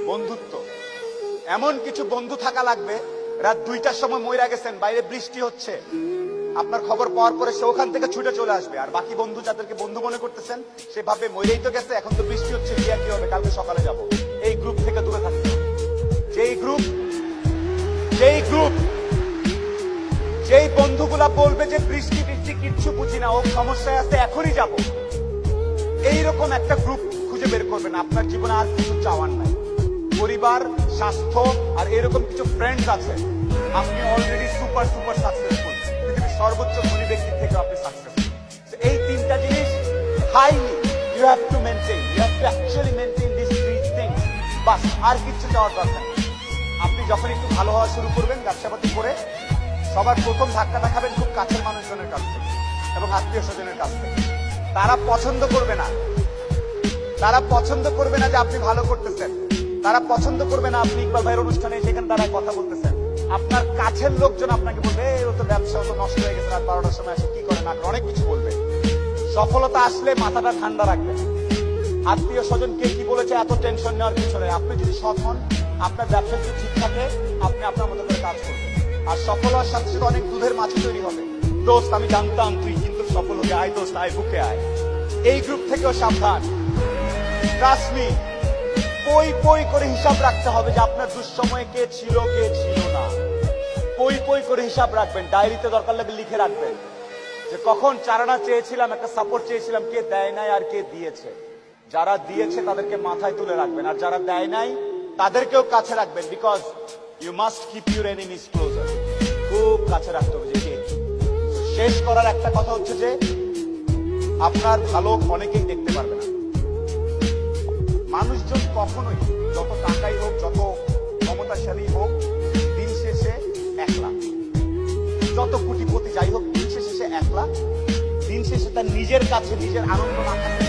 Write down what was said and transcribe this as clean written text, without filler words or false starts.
বন্ধুত্ব। এমন কিছু বন্ধু থাকা লাগবে, রাত 2টার সময় মইরা গেছেন, বাইরে বৃষ্টি হচ্ছে, আপনার খবর পাওয়ার পরে সে ওখান থেকে ছুটে চলে আসবে। আর বাকি বন্ধু যাদেরকে বন্ধু মনে করতেছেন, সে ভাববে মইরেই তো গেছে, এখন তো বৃষ্টি হচ্ছে, গিয়া কি হবে, কালকে সকালে যাব। এই গ্রুপ থেকে দূরে থাকতে হবে। যেই বন্ধুগুলা বলবে যে বৃষ্টি বৃষ্টি কিচ্ছু বুঝি না, ও সমস্যায় আছে, এখনই যাব, এইরকম একটা গ্রুপ খুঁজে বের করবেন। আপনার জীবনে আর কিছু চাওয়ার নাই, পরিবার, স্বাস্থ্য আর এরকম কিছু ফ্রেন্ডস আছে। আপনি অলরেডি সুপার সাকসেসফুল, পৃথিবীর সর্বোচ্চ ধনী ব্যক্তির থেকে আপনি সাকসেসফুল। এই তিনটা জিনিস highly you have to maintain, you have to actually maintain this three things. বাস, আর কিচ্ছু চাওয়ার দরকার নেই। আপনি যখন একটু ভালো হওয়া শুরু করবেন ব্যবসাপাতি করে, সবার প্রথম ধাক্কাটা খাবেন খুব কাছের মানুষজনের কাছ থেকে এবং আত্মীয় স্বজনের কাছ থেকে। তারা পছন্দ করবে না, যে আপনি ভালো করতেছেন। তারা পছন্দ করবে না আপনি ইকবাল ভাইয়ের অনুষ্ঠানে সেখানে তারা কথা বলতেছেন। আপনার কাছের লোকজন আপনাকে বলবে, ও তো ব্যবসা তো নষ্ট হয়ে গেছে, রাত 12টার সময় আসে কি করে না, অনেক কিছু বলবে। সফলতা আসলে মাথাটা ঠান্ডা রাখবেন। আত্মীয় স্বজন কে কি বলেছে এত টেনশন নেওয়ার কিছু নেই। আপনি যদি সৎ হন, আপনার ব্যবসা যদি ঠিক থাকে, আপনি আপনার মতো করে কাজ করবেন। আর সফল হওয়ার সাথে সাথে অনেক দুধের মাছ তৈরি হবে। দোস্ত, আমি জানতাম তুই কিন্তু সফল হয়ে আয়, দোস্ত আয়, বুকে আয়। এই গ্রুপ থেকেও সাবধান। ট্রাস্ট মি, পই করে হিসাব রাখতে হবে যে আপনার দুঃসময়ে কে ছিল না। পই করে হিসাব রাখবেন, ডায়েরিতে দরকার লাগলে লিখে রাখবেন যে কখন চারানা চেয়েছিলাম, একটা সাপোর্ট চেয়েছিলাম, কে দেয় নাই আর কে দিয়েছে। যারা দিয়েছে তাদেরকে মাথায় তুলে রাখবেন, আর যারা দেয় নাই তাদেরকেও কাছে রাখবেন। Because you must keep your enemies closer. খুব কাছে রাখতে হবে যে কে। শেষ করার একটা কথা হচ্ছে যে আপনার ভালো অনেকেই দেখতে পারবে না। মানুষজন কখনোই, যত টাকাই হোক, যত ক্ষমতাশালী হোক, দিন শেষে একলা। যত কোটিপতি যাই হোক, দিন শেষে একলা। দিন শেষে তার নিজের কাছে নিজের আনন্দ না থাকলে